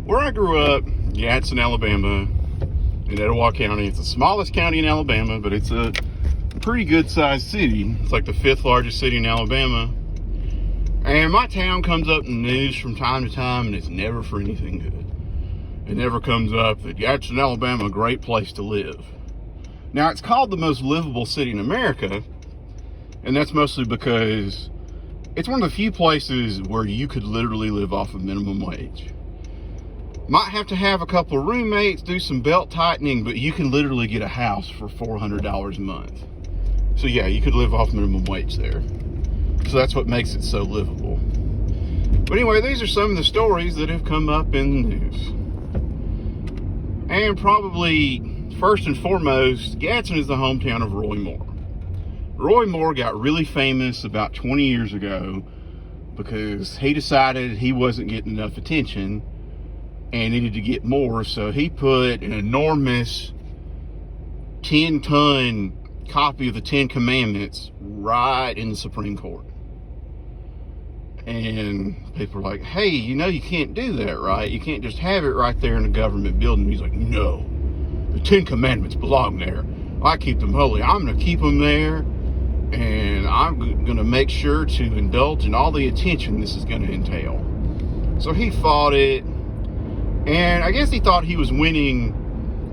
Where I grew up, Gadsden, Alabama, in Etowah County. It's the smallest county in Alabama, but it's a pretty good sized city. It's like the 5th largest city in Alabama. And my town comes up in the news from time to time, and it's never for anything good. It never comes up that Gadsden, Alabama, a great place to live. Now, it's called the most livable city in America, and that's mostly because it's one of the few places where you could literally live off of minimum wage. Might have to have a couple of roommates, do some belt tightening, but you can literally get a house for $400 a month. So yeah, you could live off minimum wage there. So that's what makes it so livable. But anyway, these are some of the stories that have come up in the news. And probably first and foremost, Gadsden is the hometown of Roy Moore. Roy Moore got really famous about 20 years ago because he decided he wasn't getting enough attention and needed to get more, so he put an enormous 10-ton copy of the 10 Commandments right in the Supreme Court. And people are like, hey, you know you can't do that, right? You can't just have it right there in a government building. He's like, no, the 10 Commandments belong there. I keep them holy. I'm going to keep them there, and I'm going to make sure to indulge in all the attention this is going to entail. So he fought it. And I guess he thought he was winning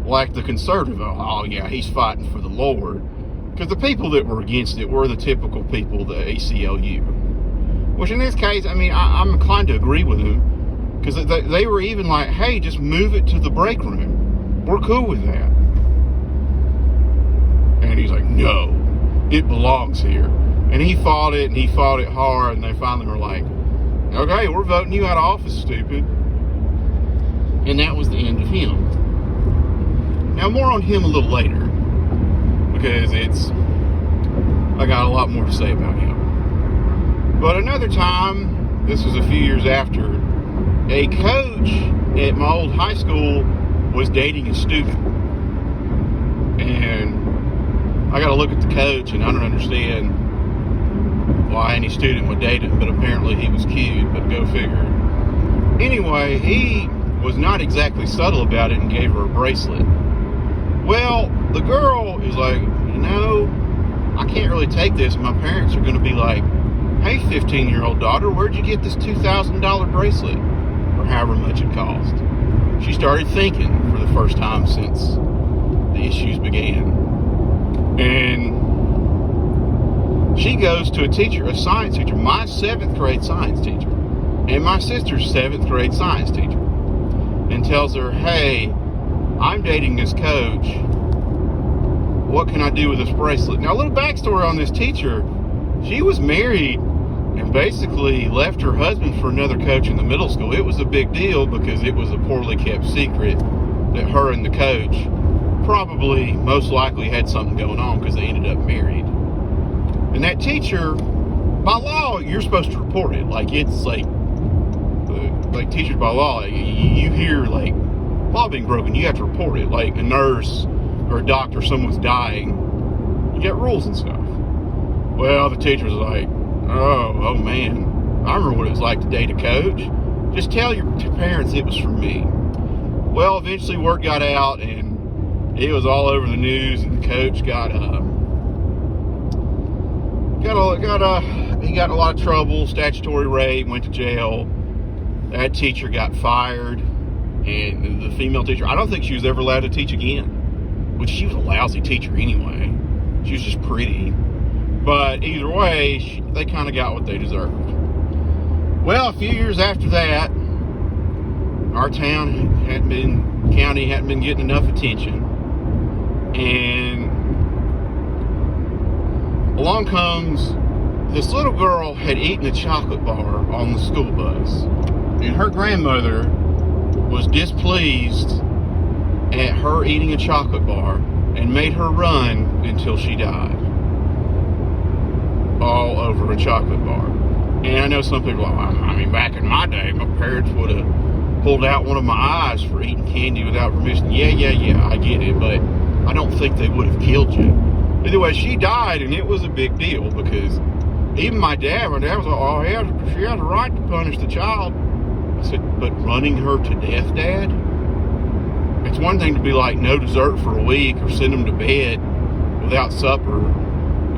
like the conservative. Oh yeah, he's fighting for the Lord. Because the people that were against it were the typical people, the ACLU. Which in this case, I mean, I'm inclined to agree with him. Because they were even like, hey, just move it to the break room. We're cool with that. And he's like, no, it belongs here. And he fought it, and he fought it hard, and they finally were like, okay, we're voting you out of office, stupid. And that was the end of him. Now, more on him a little later, because I got a lot more to say about him. But another time, this was a few years after, a coach at my old high school was dating a student. And I got to look at the coach, and I don't understand why any student would date him, but apparently he was cute, but go figure. Anyway, he was not exactly subtle about it and gave her a bracelet. Well, the girl is like, you know, I can't really take this. My parents are going to be like, hey, 15-year-old daughter, where'd you get this $2,000 bracelet? Or however much it cost. She started thinking for the first time since the issues began. And she goes to a science teacher, my 7th grade science teacher, and my sister's 7th grade science teacher, and tells her, hey, I'm dating this coach. What can I do with this bracelet? Now, a little backstory on this teacher. She was married and basically left her husband for another coach in the middle school. It was a big deal because it was a poorly kept secret that her and the coach probably most likely had something going on because they ended up married. And that teacher, by law, you're supposed to report it. Like, it's like teachers by law, you hear like law being broken, you have to report it. Like a nurse or a doctor, someone's dying, you get rules and stuff. Well, the teacher was like, oh man, I remember what it was like to date a coach. Just tell your parents it was from me. Well, eventually word got out and it was all over the news, and the coach he got a lot of trouble, statutory rape, went to jail. That teacher got fired, and the female teacher, I don't think she was ever allowed to teach again, which she was a lousy teacher anyway. She was just pretty. But either way, they kind of got what they deserved. Well, a few years after that, our county hadn't been getting enough attention, and along comes this little girl had eaten a chocolate bar on the school bus. And her grandmother was displeased at her eating a chocolate bar and made her run until she died. All over a chocolate bar. And I know some people are like, I mean, back in my day, my parents would have pulled out one of my eyes for eating candy without permission. Yeah, I get it, but I don't think they would have killed you. Either way, she died, and it was a big deal because even my dad was like, oh, she has a right to punish the child. I said, but running her to death, Dad? It's one thing to be like, no dessert for a week or send them to bed without supper,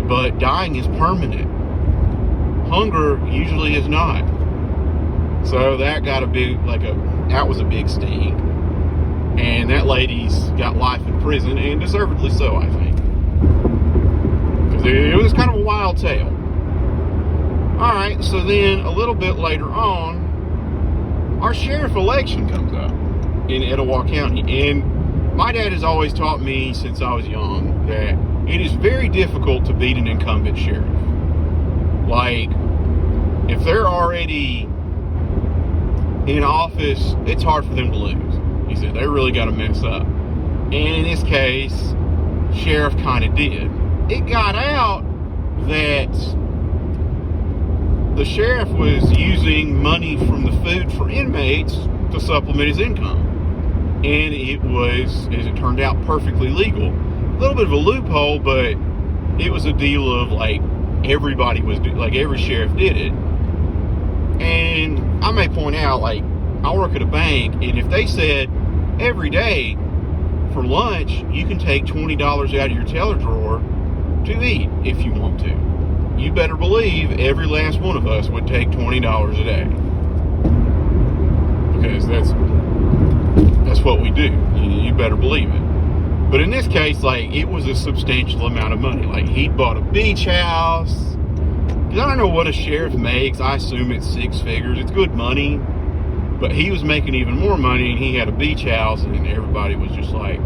but dying is permanent. Hunger usually is not. So that got that was a big sting. And that lady's got life in prison, and deservedly so, I think. Because it was kind of a wild tale. Alright, so then a little bit later on, our sheriff election comes up in Etowah County. And my dad has always taught me since I was young that it is very difficult to beat an incumbent sheriff. Like, if they're already in office, it's hard for them to lose. He said they really got to mess up. And in this case, sheriff kind of did. It got out that the sheriff was using money from the food for inmates to supplement his income. And it was, as it turned out, perfectly legal. A little bit of a loophole, but it was a deal of like everybody was, like every sheriff did it. And I may point out, like, I work at a bank, and if they said every day for lunch you can take $20 out of your teller drawer to eat if you want to, you better believe every last one of us would take $20 a day, because that's what we do. You better believe it. But in this case, like, it was a substantial amount of money. Like, he'd bought a beach house. I don't know what a sheriff makes. I assume it's six figures. It's good money. But he was making even more money, and he had a beach house, and everybody was just like,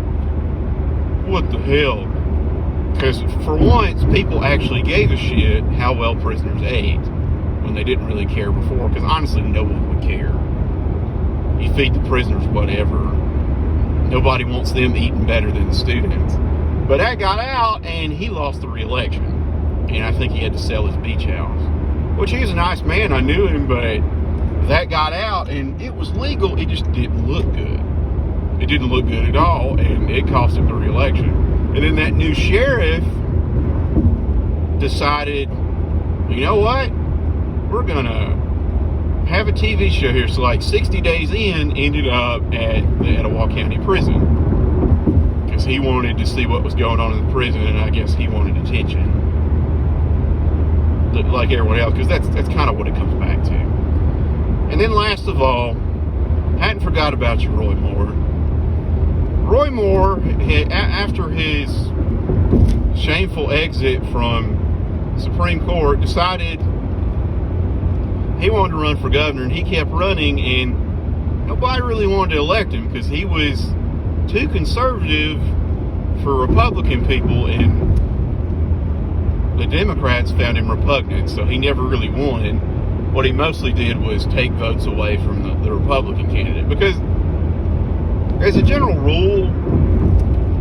what the hell? Because for once, people actually gave a shit how well prisoners ate when they didn't really care before, because honestly, no one would care. You feed the prisoners whatever. Nobody wants them eating better than the students. But that got out, and he lost the re-election. And I think he had to sell his beach house. Which, he's a nice man, I knew him, but that got out, and it was legal, it just didn't look good. It didn't look good at all, and it cost him the re-election. And then that new sheriff decided, you know what? We're gonna have a TV show here. So like 60 days in, ended up at the Etowah County Prison. Because he wanted to see what was going on in the prison, and I guess he wanted attention. Like everyone else, because that's kind of what it comes back to. And then last of all, hadn't forgot about you, Roy Moore. Roy Moore, after his shameful exit from Supreme Court, decided he wanted to run for governor, and he kept running, and nobody really wanted to elect him because he was too conservative for Republican people, and the Democrats found him repugnant, so he never really won. What he mostly did was take votes away from the Republican candidate, because as a general rule,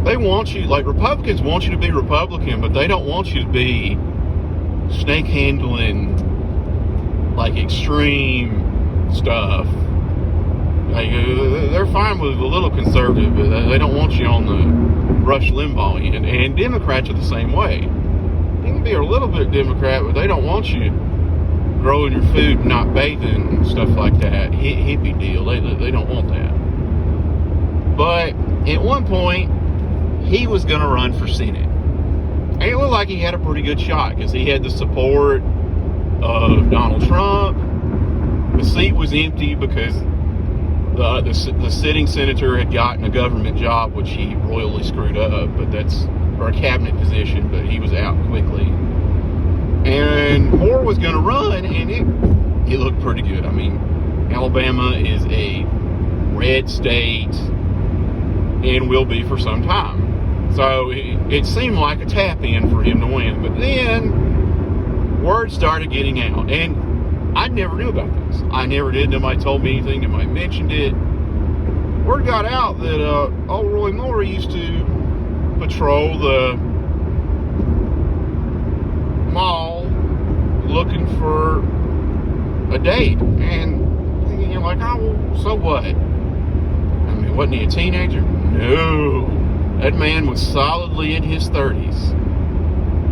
they want you, like, Republicans want you to be Republican, but they don't want you to be snake handling, like, extreme stuff. Like, they're fine with a little conservative, but they don't want you on the Rush Limbaugh end. And Democrats are the same way. You can be a little bit Democrat, but they don't want you growing your food, not bathing, and stuff like that. Hippie deal. They don't want that. But at one point, he was going to run for Senate. And it looked like he had a pretty good shot, because he had the support of Donald Trump. The seat was empty because the sitting senator had gotten a government job, which he royally screwed up, or a cabinet position, but he was out quickly. And Moore was going to run, and it looked pretty good. I mean, Alabama is a red state and will be for some time. So it seemed like a tap-in for him to win. But then word started getting out, and I never knew about this. I never did. Nobody told me anything. Nobody mentioned it. Word got out that old Roy Moore used to patrol the mall looking for a date. And you're like, oh, well, so what? I mean, wasn't he a teenager? No. That man was solidly in his 30s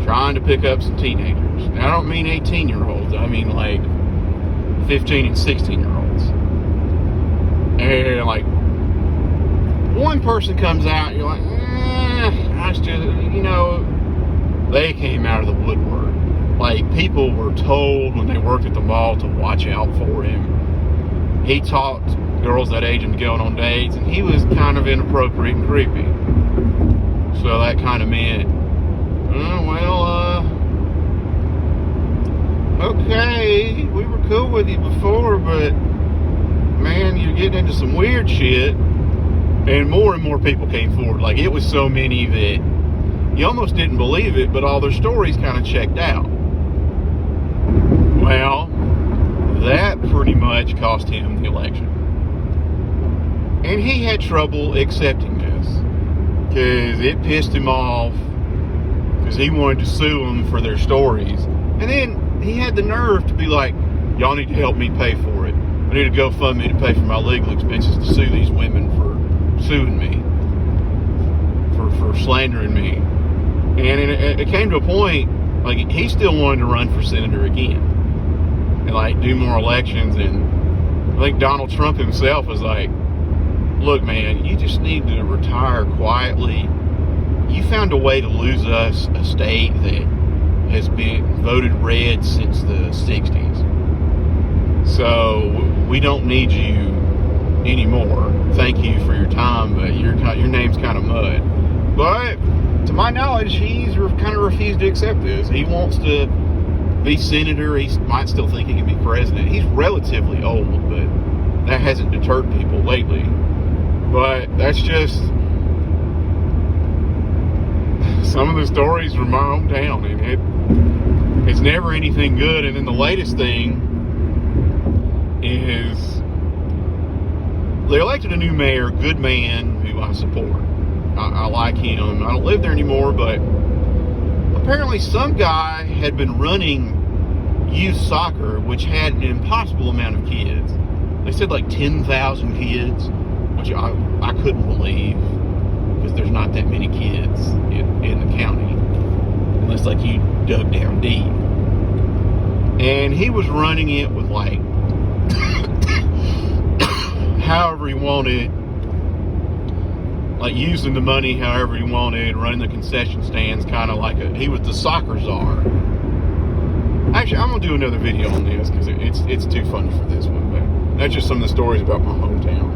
trying to pick up some teenagers. Now, I don't mean 18-year-olds. I mean, like, 15 and 16-year-olds. then like one person comes out, and you're like, that's just, they came out of the woodwork. Like, people were told when they worked at the mall to watch out for him. He taught girls that age into going on dates, and he was kind of inappropriate and creepy. So that kind of meant, okay, we were cool with you before, but man, you're getting into some weird shit. And more people came forward. Like, it was so many that you almost didn't believe it, but all their stories kind of checked out. Well, that pretty much cost him the election. And he had trouble accepting this because it pissed him off because he wanted to sue them for their stories. And then he had the nerve to be like, y'all need to help me pay for it. I need to GoFundMe to pay for my legal expenses to sue these women for suing me, for slandering me. And it came to a point, like, he still wanted to run for senator again and like do more elections. And I think Donald Trump himself was like, look, man, you just need to retire quietly. You found a way to lose us a state that has been voted red since the 60s. So we don't need you anymore. Thank you for your time, but your name's kind of mud. But to my knowledge, he's kind of refused to accept this. He wants to be senator. He might still think he can be president. He's relatively old, but that hasn't deterred people lately. But that's just some of the stories from my hometown, and it's never anything good. And then the latest thing is they elected a new mayor, good man, who I support. I like him. I don't live there anymore, but apparently some guy had been running youth soccer, which had an impossible amount of kids. They said like 10,000 kids, which I couldn't believe, because there's not that many kids in the county, unless like you dug down deep. And he was running it with like however he wanted, like using the money however he wanted, running the concession stands, kind of like he was the soccer czar. Actually, I'm gonna do another video on this because it's too funny for this one, but that's just some of the stories about my hometown.